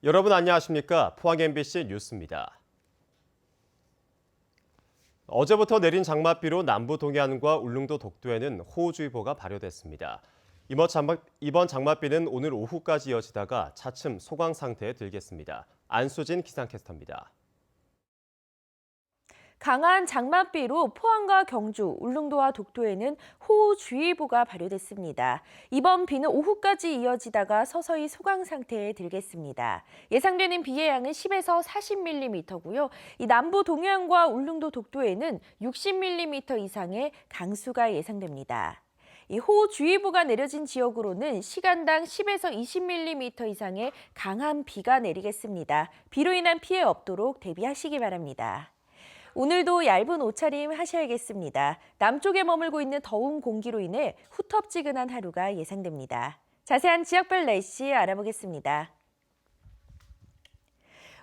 여러분 안녕하십니까? 포항 MBC 뉴스입니다. 어제부터 내린 장맛비로 남부 동해안과 울릉도 독도에는 호우주의보가 발효됐습니다. 이번 장맛비는 오늘 오후까지 이어지다가 차츰 소강 상태에 들겠습니다. 안수진 기상캐스터입니다. 강한 장맛비로 포항과 경주, 울릉도와 독도에는 호우주의보가 발효됐습니다. 이번 비는 오후까지 이어지다가 서서히 소강 상태에 들겠습니다. 예상되는 비의 양은 10에서 40mm고요. 이 남부 동해안과 울릉도 독도에는 60mm 이상의 강수가 예상됩니다. 이 호우주의보가 내려진 지역으로는 시간당 10에서 20mm 이상의 강한 비가 내리겠습니다. 비로 인한 피해 없도록 대비하시기 바랍니다. 오늘도 얇은 옷차림 하셔야겠습니다. 남쪽에 머물고 있는 더운 공기로 인해 후텁지근한 하루가 예상됩니다. 자세한 지역별 날씨 알아보겠습니다.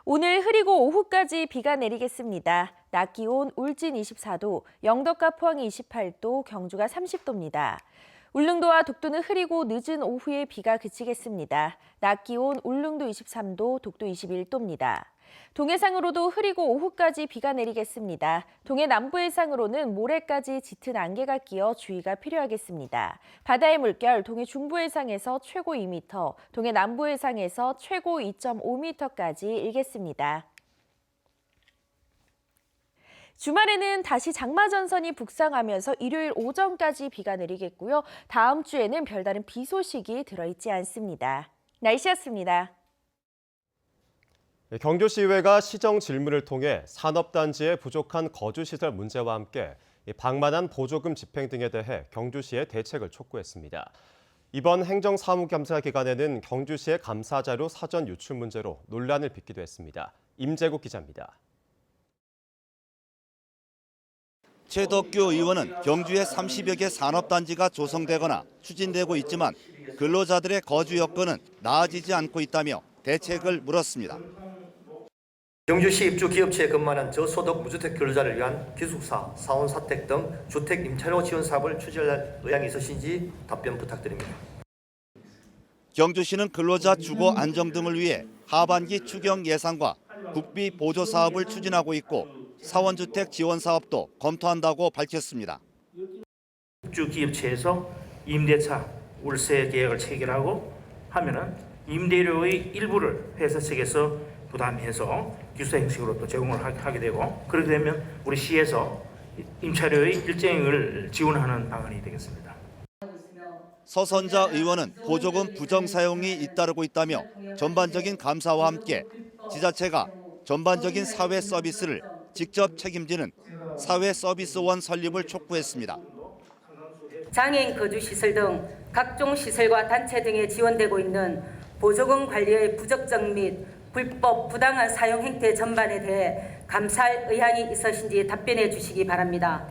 오늘 흐리고 오후까지 비가 내리겠습니다. 낮 기온 울진 24도, 영덕과 포항이 28도, 경주가 30도입니다. 울릉도와 독도는 흐리고 늦은 오후에 비가 그치겠습니다. 낮 기온 울릉도 23도, 독도 21도입니다. 동해상으로도 흐리고 오후까지 비가 내리겠습니다. 동해 남부 해상으로는 모레까지 짙은 안개가 끼어 주의가 필요하겠습니다. 바다의 물결 동해 중부 해상에서 최고 2m, 동해 남부 해상에서 최고 2.5m까지 일겠습니다. 주말에는 다시 장마전선이 북상하면서 일요일 오전까지 비가 내리겠고요. 다음 주에는 별다른 비 소식이 들어있지 않습니다. 날씨였습니다. 경주시의회가 시정 질문을 통해 산업단지의 부족한 거주시설 문제와 함께 방만한 보조금 집행 등에 대해 경주시에 대책을 촉구했습니다. 이번 행정사무감사 기간에는 경주시의 감사자료 사전 유출 문제로 논란을 빚기도 했습니다. 임재국 기자입니다. 최덕규 의원은 경주에 30여 개 산업단지가 조성되거나 추진되고 있지만 근로자들의 거주 여건은 나아지지 않고 있다며 대책을 물었습니다. 경주시 입주 기업체에 근무하는 저소득 무주택 근로자를 위한 기숙사, 사원사택 등 주택 임차료 지원 사업을 추진할 의향이 있으신지 답변 부탁드립니다. 경주시는 근로자 주거 안정 등을 위해 하반기 추경 예산과 국비 보조 사업을 추진하고 있고 사원주택 지원 사업도 검토한다고 밝혔습니다. 입주 기업체에서 임대차, 월세 계약을 체결하고 하면은 임대료의 일부를 회사 측에서 부담해서 기숙사 형식으로 또 제공을 하게 되고 그렇게 되면 우리 시에서 임차료의 일정을 지원하는 방안이 되겠습니다. 서선자 의원은 보조금 부정 사용이 잇따르고 있다며 전반적인 감사와 함께 지자체가 전반적인 사회 서비스를 직접 책임지는 사회 서비스원 설립을 촉구했습니다. 장애인 거주시설 등 각종 시설과 단체 등에 지원되고 있는 보조금 관리의 부적정 및 불법 부당한 사용 행태 전반에 대해 감사할 의향이 있으신지 답변해 주시기 바랍니다.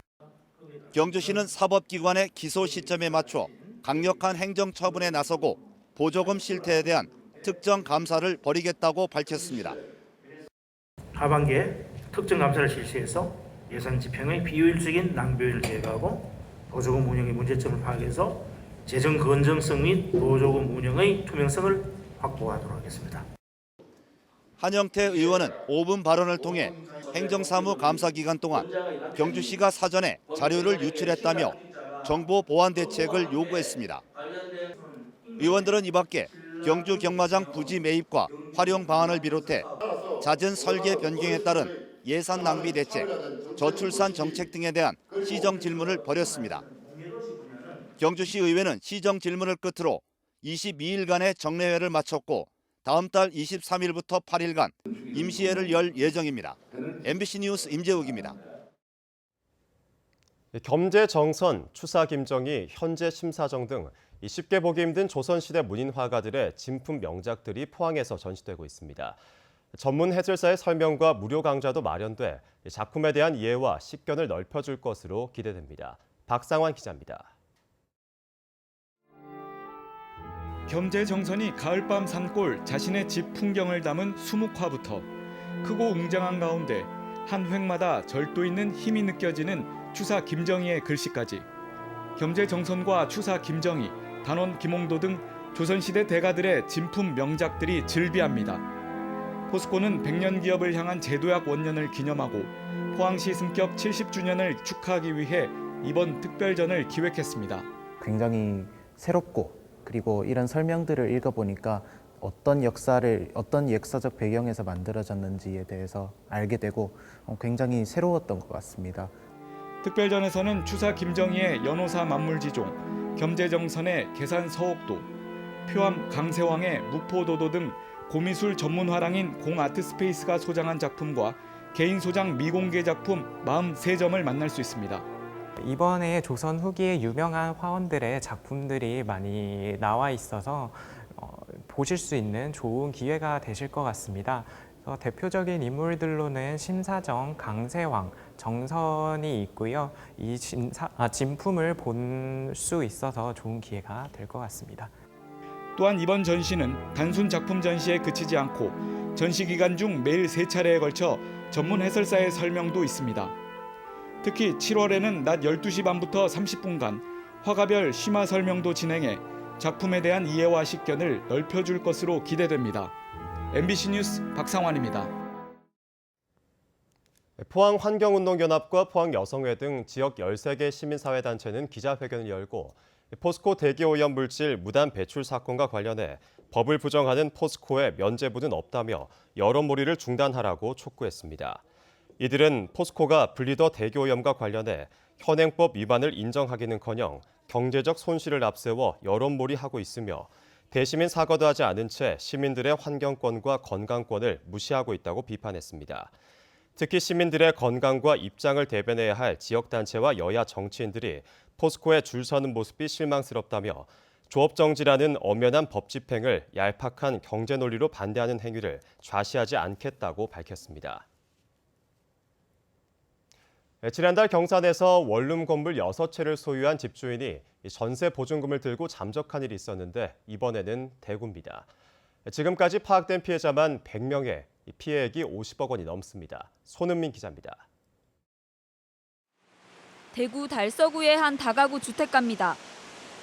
경주시는 사법기관의 기소 시점에 맞춰 강력한 행정처분에 나서고 보조금 실태에 대한 특정 감사를 벌이겠다고 밝혔습니다. 하반기에 특정 감사를 실시해서 예산 집행의 비효율적인 낭비를 제거하고 보조금 운영의 문제점을 파악해서 재정 건전성 및 보조금 운영의 투명성을 확보하도록 하겠습니다. 한영태 의원은 5분 발언을 통해 행정사무 감사 기간 동안 경주시가 사전에 자료를 유출했다며 정보 보안 대책을 요구했습니다. 의원들은 이 밖에 경주 경마장 부지 매입과 활용 방안을 비롯해 잦은 설계 변경에 따른 예산 낭비 대책, 저출산 정책 등에 대한 시정 질문을 벌였습니다. 경주시 의회는 시정 질문을 끝으로 22일간의 정례회를 마쳤고 다음 달 23일부터 8일간 임시회를 열 예정입니다. MBC 뉴스 임재욱입니다. 겸재정선, 추사김정희, 현재심사정 등 쉽게 보기 힘든 조선시대 문인 화가들의 진품 명작들이 포항에서 전시되고 있습니다. 전문 해설사의 설명과 무료 강좌도 마련돼 작품에 대한 이해와 식견을 넓혀줄 것으로 기대됩니다. 박상환 기자입니다. 겸재정선이 가을밤 산골 자신의 집 풍경을 담은 수묵화부터 크고 웅장한 가운데 한 획마다 절도 있는 힘이 느껴지는 추사 김정희의 글씨까지 겸재정선과 추사 김정희, 단원 김홍도 등 조선시대 대가들의 진품 명작들이 즐비합니다. 포스코는 100년 기업을 향한 제도약 원년을 기념하고 포항시 승격 70주년을 축하하기 위해 이번 특별전을 기획했습니다. 굉장히 새롭고 그리고 이런 설명들을 읽어보니까 어떤 역사적 배경에서 만들어졌는지에 대해서 알게 되고 굉장히 새로웠던 것 같습니다. 특별전에서는 추사 김정희의 연호사 만물지종, 겸재정선의 계산 서옥도, 표암 강세왕의 무포도도 등 고미술 전문 화랑인 공아트스페이스가 소장한 작품과 개인 소장 미공개 작품 43점을 만날 수 있습니다. 이번에 조선 후기의 유명한 화원들의 작품들이 많이 나와 있어서 보실 수 있는 좋은 기회가 되실 것 같습니다. 대표적인 인물들로는 심사정, 강세왕, 정선이 있고요. 이 진품을 볼 수 있어서 좋은 기회가 될 것 같습니다. 또한 이번 전시는 단순 작품 전시에 그치지 않고 전시 기간 중 매일 3차례에 걸쳐 전문 해설사의 설명도 있습니다. 특히 7월에는 낮 12시 반부터 30분간 화가별 심화 설명도 진행해 작품에 대한 이해와 식견을 넓혀줄 것으로 기대됩니다. MBC 뉴스 박상환입니다. 포항환경운동연합과 포항여성회 등 지역 13개 시민사회단체는 기자회견을 열고 포스코 대기오염 물질 무단 배출 사건과 관련해 법을 부정하는 포스코의 면죄부는 없다며 여론몰이를 중단하라고 촉구했습니다. 이들은 포스코가 분리더 대기오염과 관련해 현행법 위반을 인정하기는커녕 경제적 손실을 앞세워 여론몰이하고 있으며 대시민 사과도 하지 않은 채 시민들의 환경권과 건강권을 무시하고 있다고 비판했습니다. 특히 시민들의 건강과 입장을 대변해야 할 지역단체와 여야 정치인들이 포스코에 줄 서는 모습이 실망스럽다며 조업정지라는 엄연한 법 집행을 얄팍한 경제 논리로 반대하는 행위를 좌시하지 않겠다고 밝혔습니다. 지난달 경산에서 원룸 건물 6채를 소유한 집주인이 전세 보증금을 들고 잠적한 일이 있었는데 이번에는 대구입니다. 지금까지 파악된 피해자만 100명에 피해액이 50억 원이 넘습니다. 손은민 기자입니다. 대구 달서구의 한 다가구 주택가입니다.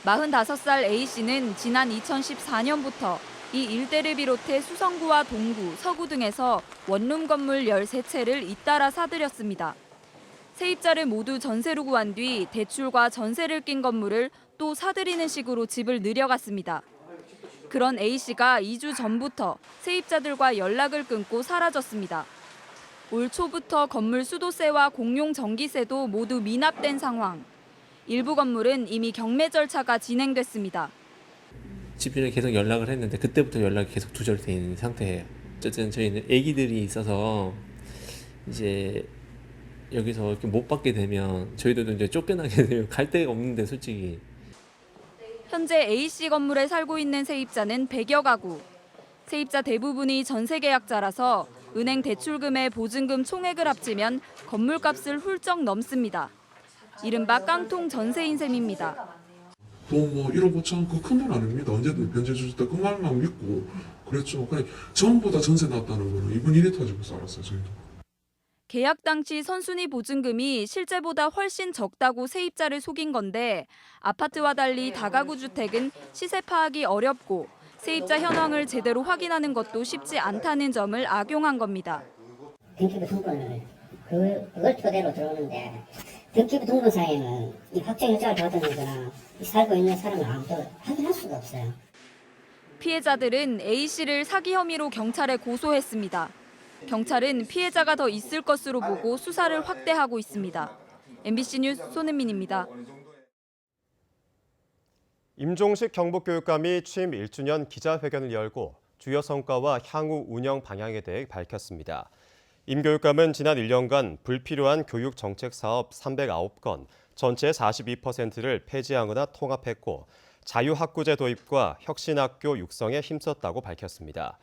45살 A씨는 지난 2014년부터 이 일대를 비롯해 수성구와 동구, 서구 등에서 원룸 건물 13채를 잇따라 사들였습니다. 세입자를 모두 전세로 구한 뒤 대출과 전세를 낀 건물을 또 사들이는 식으로 집을 늘여갔습니다. 그런 A씨가 2주 전부터 세입자들과 연락을 끊고 사라졌습니다. 올 초부터 건물 수도세와 공용 전기세도 모두 미납된 상황. 일부 건물은 이미 경매 절차가 진행됐습니다. 집주인에 계속 연락을 했는데 그때부터 연락이 계속 두절돼 있는 상태예요. 어쨌든 저희는 아기들이 있어서 이제 여기서 이렇게 못 받게 되면 저희들도 이제 쫓겨나게 되면 갈 데가 없는데 솔직히. 현재 A씨 건물에 살고 있는 세입자는 100여 가구. 세입자 대부분이 전세 계약자라서 은행 대출금의 보증금 총액을 합치면 건물값을 훌쩍 넘습니다. 이른바 깡통 전세인 셈입니다. 돈 뭐 1억 5천 그 큰 돈 아닙니다. 언제든 변제 주셨다 그 말만 믿고 그랬죠. 그냥 전부 다 전세 났다는 거는 이분 이래 터지고 살았어요. 저희도. 계약 당시 선순위 보증금이 실제보다 훨씬 적다고 세입자를 속인 건데 아파트와 달리 다가구 주택은 시세 파악이 어렵고 세입자 현황을 제대로 확인하는 것도 쉽지 않다는 점을 악용한 겁니다. 등기부 등본을 그걸 토대로 들어오는데 등기부 등본상에는 이 확정 일자를 받은 거나 살고 있는 사람을 아무도 확인할 수가 없어요. 피해자들은 A씨를 사기 혐의로 경찰에 고소했습니다. 경찰은 피해자가 더 있을 것으로 보고 수사를 확대하고 있습니다. MBC 뉴스 손은민입니다. 임종식 경북교육감이 취임 1주년 기자회견을 열고 주요 성과와 향후 운영 방향에 대해 밝혔습니다. 임 교육감은 지난 1년간 불필요한 교육 정책 사업 309건, 전체의 42%를 폐지하거나 통합했고 자유학구제 도입과 혁신학교 육성에 힘썼다고 밝혔습니다.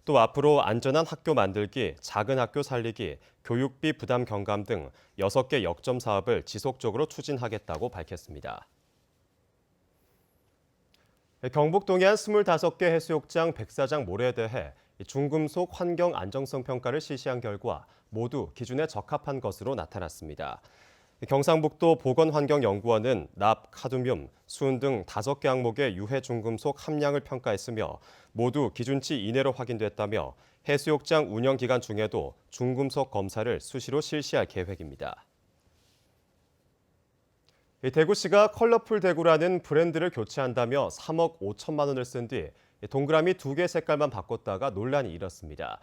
또 앞으로 안전한 학교 만들기, 작은 학교 살리기, 교육비 부담 경감 등 6개 역점 사업을 지속적으로 추진하겠다고 밝혔습니다. 경북 동해안 25개 해수욕장 104장 모래에 대해 중금속 환경 안정성 평가를 실시한 결과 모두 기준에 적합한 것으로 나타났습니다. 경상북도 보건환경연구원은 납, 카드뮴, 수은 등 5개 항목의 유해 중금속 함량을 평가했으며 모두 기준치 이내로 확인됐다며 해수욕장 운영 기간 중에도 중금속 검사를 수시로 실시할 계획입니다. 대구시가 컬러풀 대구라는 브랜드를 교체한다며 3억 5천만 원을 쓴 뒤 동그라미 2개 색깔만 바꿨다가 논란이 일었습니다.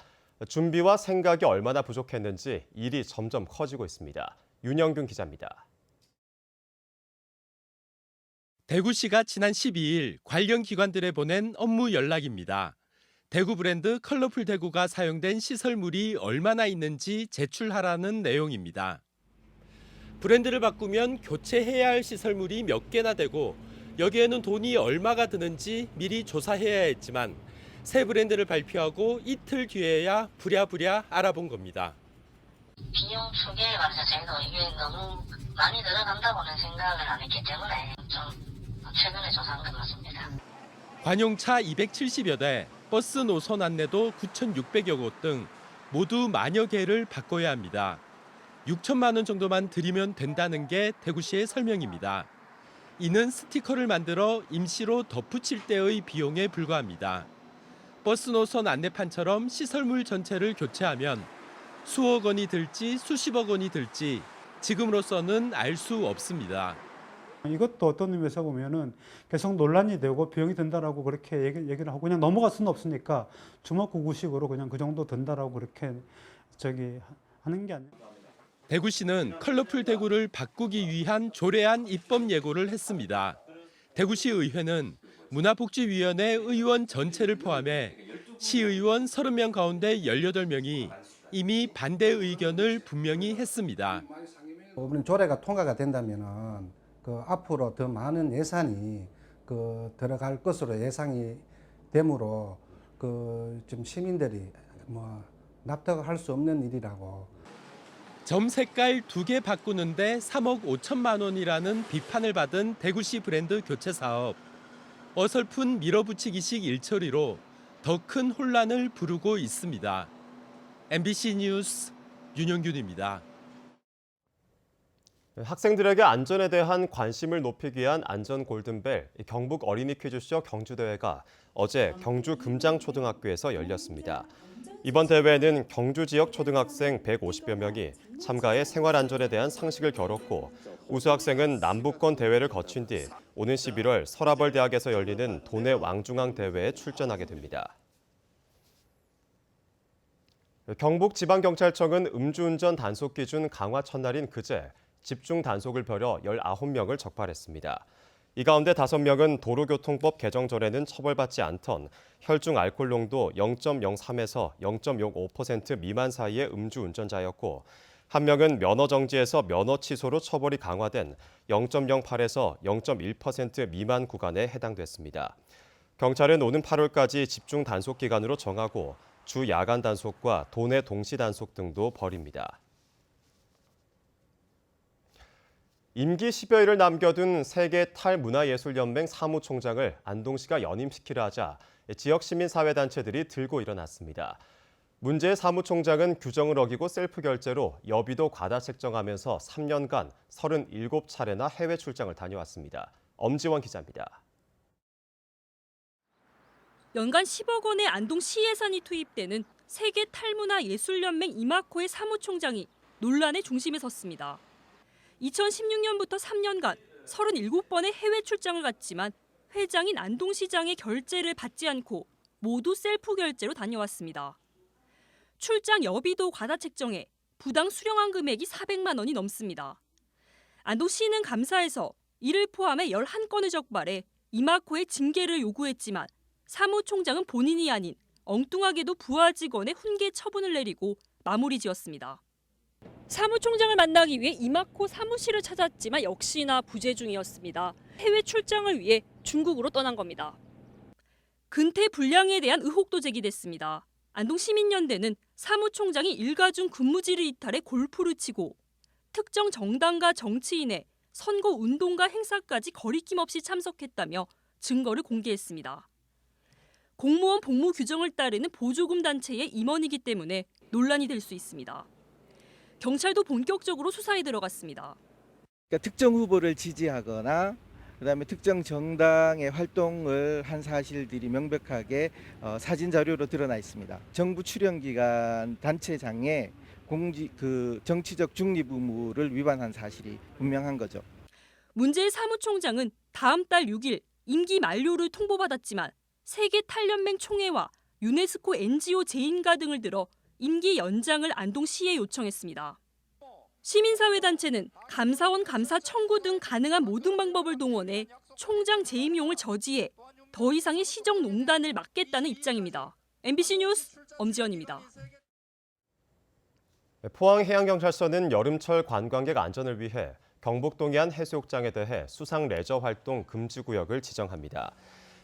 준비와 생각이 얼마나 부족했는지 일이 점점 커지고 있습니다. 윤영균 기자입니다. 대구시가 지난 12일 관련 기관들에 보낸 업무 연락입니다. 대구 브랜드 컬러풀 대구가 사용된 시설물이 얼마나 있는지 제출하라는 내용입니다. 브랜드를 바꾸면 교체해야 할 시설물이 몇 개나 되고 여기에는 돈이 얼마가 드는지 미리 조사해야 했지만 새 브랜드를 발표하고 이틀 뒤에야 부랴부랴 알아본 겁니다. 비용 추계에 관해서 저희도 이게 너무 많이 들어간다고는 생각을 안 했기 때문에 좀 최근에 조사한 것 같습니다. 관용차 270여 대, 버스 노선 안내도 9,600여 곳 등 모두 만여 개를 바꿔야 합니다. 6천만 원 정도만 들이면 된다는 게 대구시의 설명입니다. 이는 스티커를 만들어 임시로 덧붙일 때의 비용에 불과합니다. 버스 노선 안내판처럼 시설물 전체를 교체하면 수억 원이 들지 수십억 원이 들지 지금으로서는 알 수 없습니다. 이것도 어떤 의미에서 보면은 계속 논란이 되고 비용이 든다라고 그렇게 얘기를 하고 그냥 넘어갈 수는 없으니까 주먹구구식으로 그냥 그 정도 든다라고 그렇게 하는 게 아니에요. 대구시는 컬러풀 대구를 바꾸기 위한 조례안 입법 예고를 했습니다. 대구시 의회는 문화복지위원회 의원 전체를 포함해 시의원 30명 가운데 18명이 이미 반대 의견을 분명히 했습니다. 이번 조례가 통과가 된다면은 앞으로 더 많은 예산이 들어갈 것으로 예상이 되므로 좀 시민들이 납득할 수 없는 일이라고. 점 색깔 2개 바꾸는데 3억 5천만 원이라는 비판을 받은 대구시 브랜드 교체 사업. 어설픈 밀어붙이기식 일처리로 더 큰 혼란을 부르고 있습니다. MBC 뉴스 윤영균입니다. 학생들에게 안전에 대한 관심을 높이기 위한 안전 골든벨 경북 어린이 퀴즈쇼 경주대회가 어제 경주 금장초등학교에서 열렸습니다. 이번 대회에는 경주 지역 초등학생 150여 명이 참가해 생활 안전에 대한 상식을 겨뤘고 우수 학생은 남부권 대회를 거친 뒤 오는 11월 서라벌대학에서 열리는 도내 왕중왕 대회에 출전하게 됩니다. 경북지방경찰청은 음주운전 단속 기준 강화 첫날인 그제 집중 단속을 벌여 19명을 적발했습니다. 이 가운데 5명은 도로교통법 개정 전에는 처벌받지 않던 혈중 알코올 농도 0.03에서 0.05% 미만 사이의 음주운전자였고 1명은 면허 정지에서 면허 취소로 처벌이 강화된 0.08에서 0.1% 미만 구간에 해당됐습니다. 경찰은 오는 8월까지 집중 단속 기간으로 정하고 주 야간 단속과 도내 동시 단속 등도 벌입니다. 임기 10여일을 남겨둔 세계 탈문화예술연맹 사무총장을 안동시가 연임시키려 하자 지역 시민사회단체들이 들고 일어났습니다. 문제의 사무총장은 규정을 어기고 셀프 결제로 여비도 과다 책정하면서 3년간 37차례나 해외 출장을 다녀왔습니다. 엄지원 기자입니다. 연간 10억 원의 안동시 예산이 투입되는 세계 탈문화예술연맹 이마코의 사무총장이 논란의 중심에 섰습니다. 2016년부터 3년간 37번의 해외 출장을 갔지만 회장인 안동시장의 결제를 받지 않고 모두 셀프 결제로 다녀왔습니다. 출장 여비도 과다 책정해 부당 수령한 금액이 400만 원이 넘습니다. 안동시는 감사해서 이를 포함해 11건을 적발해 이마코의 징계를 요구했지만 사무총장은 본인이 아닌 엉뚱하게도 부하 직원의 훈계 처분을 내리고 마무리 지었습니다. 사무총장을 만나기 위해 이마코 사무실을 찾았지만 역시나 부재 중이었습니다. 해외 출장을 위해 중국으로 떠난 겁니다. 근태 불량에 대한 의혹도 제기됐습니다. 안동시민연대는 사무총장이 일가 중 근무지를 이탈해 골프를 치고 특정 정당과 정치인의 선거 운동과 행사까지 거리낌 없이 참석했다며 증거를 공개했습니다. 공무원 복무 규정을 따르는 보조금 단체의 임원이기 때문에 논란이 될 수 있습니다. 경찰도 본격적으로 수사에 들어갔습니다. 그러니까 특정 후보를 지지하거나 그다음에 특정 정당의 활동을 한 사실들이 명백하게 사진 자료로 드러나 있습니다. 정부 출연 기간 단체장의 정치적 중립 의무를 위반한 사실이 분명한 거죠. 문재인 사무총장은 다음 달 6일 임기 만료를 통보받았지만 세계 탈연맹 총회와 유네스코 NGO 재인가 등을 들어 임기 연장을 안동시에 요청했습니다. 시민사회단체는 감사원 감사 청구 등 가능한 모든 방법을 동원해 총장 재임용을 저지해 더 이상의 시정농단을 막겠다는 입장입니다. MBC 뉴스 엄지연입니다. 포항해양경찰서는 여름철 관광객 안전을 위해 경북 동해안 해수욕장에 대해 수상 레저 활동 금지구역을 지정합니다.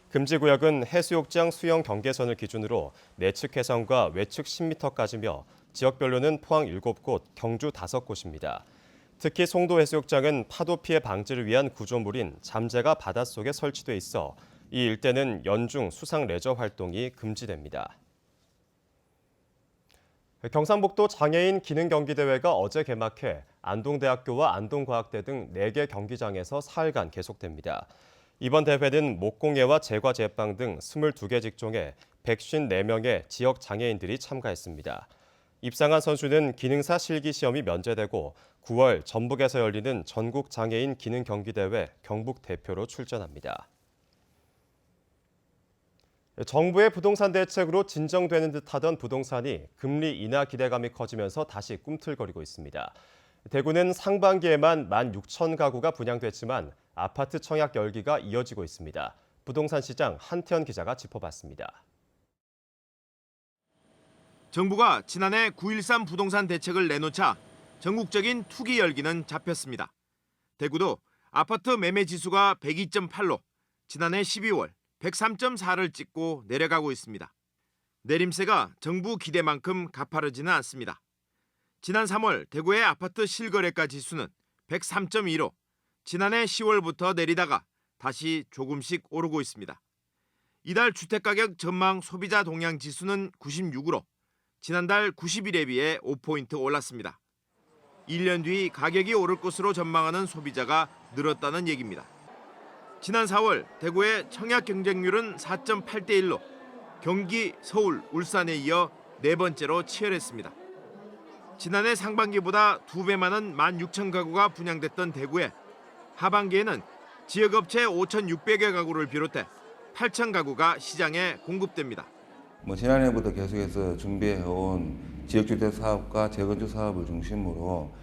금지구역은 해수욕장 수영 경계선을 기준으로 내측 해선과 외측 10m까지며 지역별로는 포항 7곳, 경주 5곳입니다. 특히 송도 해수욕장은 파도 피해 방지를 위한 구조물인 잠재가 바닷속에 설치돼 있어 이 일대는 연중 수상 레저 활동이 금지됩니다. 경상북도 장애인 기능 경기대회가 어제 개막해 안동대학교와 안동과학대 등 4개 경기장에서 사흘간 계속됩니다. 이번 대회는 목공예와 제과 제빵 등 22개 직종에 154명의 지역 장애인들이 참가했습니다. 입상한 선수는 기능사 실기 시험이 면제되고 9월 전북에서 열리는 전국 장애인 기능 경기대회 경북 대표로 출전합니다. 정부의 부동산 대책으로 진정되는 듯하던 부동산이 금리 인하 기대감이 커지면서 다시 꿈틀거리고 있습니다. 대구는 상반기에만 16,000가구가 분양됐지만 아파트 청약 열기가 이어지고 있습니다. 부동산 시장 한태현 기자가 짚어봤습니다. 정부가 지난해 9.13 부동산 대책을 내놓자 전국적인 투기 열기는 잡혔습니다. 대구도 아파트 매매 지수가 102.8로 지난해 12월 103.4를 찍고 내려가고 있습니다. 내림세가 정부 기대만큼 가파르지는 않습니다. 지난 3월 대구의 아파트 실거래가 지수는 103.2로 지난해 10월부터 내리다가 다시 조금씩 오르고 있습니다. 이달 주택가격 전망 소비자 동향 지수는 96으로 지난달 90일에 비해 5포인트 올랐습니다. 1년 뒤 가격이 오를 것으로 전망하는 소비자가 늘었다는 얘기입니다. 지난 4월 대구의 청약 경쟁률은 4.8대 1로 경기, 서울, 울산에 이어 4번째로 치열했습니다. 지난해 상반기보다 2배 많은 16,000가구가 분양됐던 대구에 하반기에는 지역업체 5,600여 가구를 비롯해 8,000가구가 시장에 공급됩니다. 지난해부터 계속해서 준비해온 지역주택 사업과 재건축 사업을 중심으로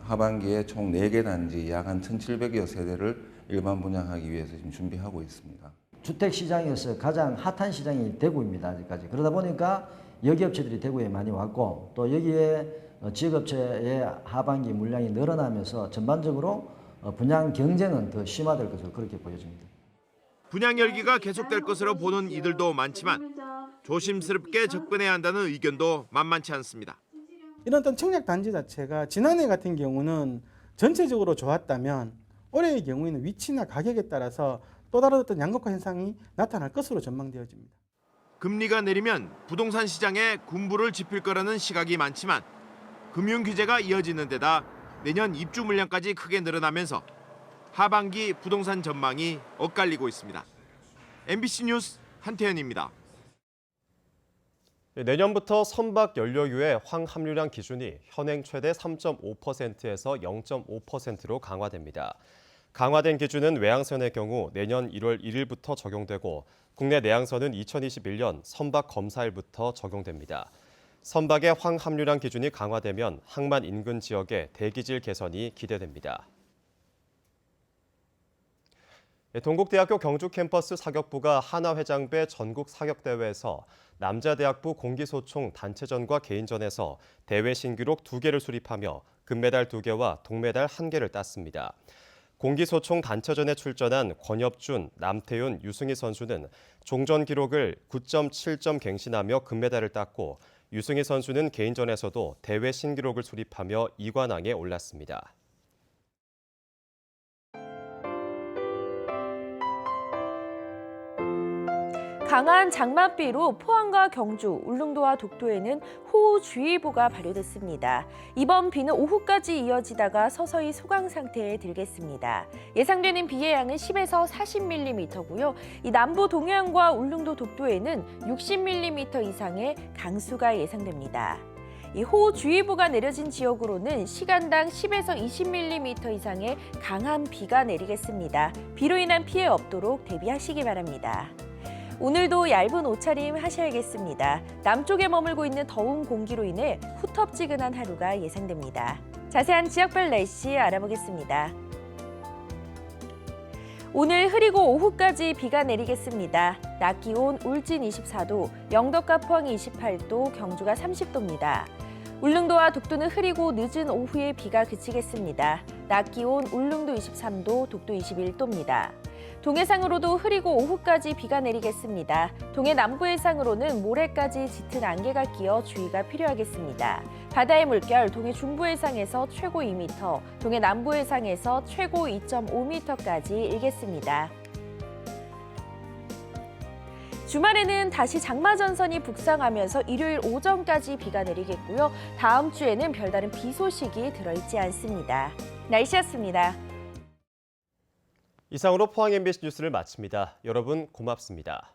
하반기에 총 4개 단지 약 한 1,700여 세대를 일반 분양하기 위해서 지금 준비하고 있습니다. 주택 시장에서 가장 핫한 시장이 대구입니다. 아직까지. 그러다 보니까 여기업체들이 대구에 많이 왔고 또 여기에 지역업체의 하반기 물량이 늘어나면서 전반적으로 분양 경쟁은 더 심화될 것으로 그렇게 보여집니다. 분양 열기가 계속될 것으로 보는 이들도 많지만 조심스럽게 접근해야 한다는 의견도 만만치 않습니다. 이런 어떤 청약 단지 자체가 지난해 같은 경우는 전체적으로 좋았다면 올해의 경우에는 위치나 가격에 따라서 또 다른 어떤 양극화 현상이 나타날 것으로 전망되어집니다. 금리가 내리면 부동산 시장에 군부를 짚을 거라는 시각이 많지만 금융 규제가 이어지는 데다 내년 입주 물량까지 크게 늘어나면서 하반기 부동산 전망이 엇갈리고 있습니다. MBC 뉴스 한태현입니다. 내년부터 선박 연료유의 황함유량 기준이 현행 최대 3.5%에서 0.5%로 강화됩니다. 강화된 기준은 외항선의 경우 내년 1월 1일부터 적용되고 국내 내항선은 2021년 선박 검사일부터 적용됩니다. 선박의 황함유량 기준이 강화되면 항만 인근 지역의 대기질 개선이 기대됩니다. 동국대학교 경주 캠퍼스 사격부가 하나회장배 전국 사격대회에서 남자대학부 공기소총 단체전과 개인전에서 대회 신기록 2개를 수립하며 금메달 2개와 동메달 1개를 땄습니다. 공기소총 단체전에 출전한 권엽준, 남태윤, 유승희 선수는 종전 기록을 9.7점 갱신하며 금메달을 땄고 유승희 선수는 개인전에서도 대회 신기록을 수립하며 2관왕에 올랐습니다. 강한 장맛비로 포항과 경주, 울릉도와 독도에는 호우주의보가 발효됐습니다. 이번 비는 오후까지 이어지다가 서서히 소강 상태에 들겠습니다. 예상되는 비의 양은 10에서 40mm고요. 이 남부 동해안과 울릉도 독도에는 60mm 이상의 강수가 예상됩니다. 이 호우주의보가 내려진 지역으로는 시간당 10에서 20mm 이상의 강한 비가 내리겠습니다. 비로 인한 피해 없도록 대비하시기 바랍니다. 오늘도 얇은 옷차림 하셔야겠습니다. 남쪽에 머물고 있는 더운 공기로 인해 후텁지근한 하루가 예상됩니다. 자세한 지역별 날씨 알아보겠습니다. 오늘 흐리고 오후까지 비가 내리겠습니다. 낮 기온 울진 24도, 영덕과 포항이 28도, 경주가 30도입니다. 울릉도와 독도는 흐리고 늦은 오후에 비가 그치겠습니다. 낮 기온 울릉도 23도, 독도 21도입니다. 동해상으로도 흐리고 오후까지 비가 내리겠습니다. 동해 남부 해상으로는 모레까지 짙은 안개가 끼어 주의가 필요하겠습니다. 바다의 물결 동해 중부 해상에서 최고 2m, 동해 남부 해상에서 최고 2.5m까지 일겠습니다. 주말에는 다시 장마전선이 북상하면서 일요일 오전까지 비가 내리겠고요. 다음 주에는 별다른 비 소식이 들어있지 않습니다. 날씨였습니다. 이상으로 포항 MBC 뉴스를 마칩니다. 여러분 고맙습니다.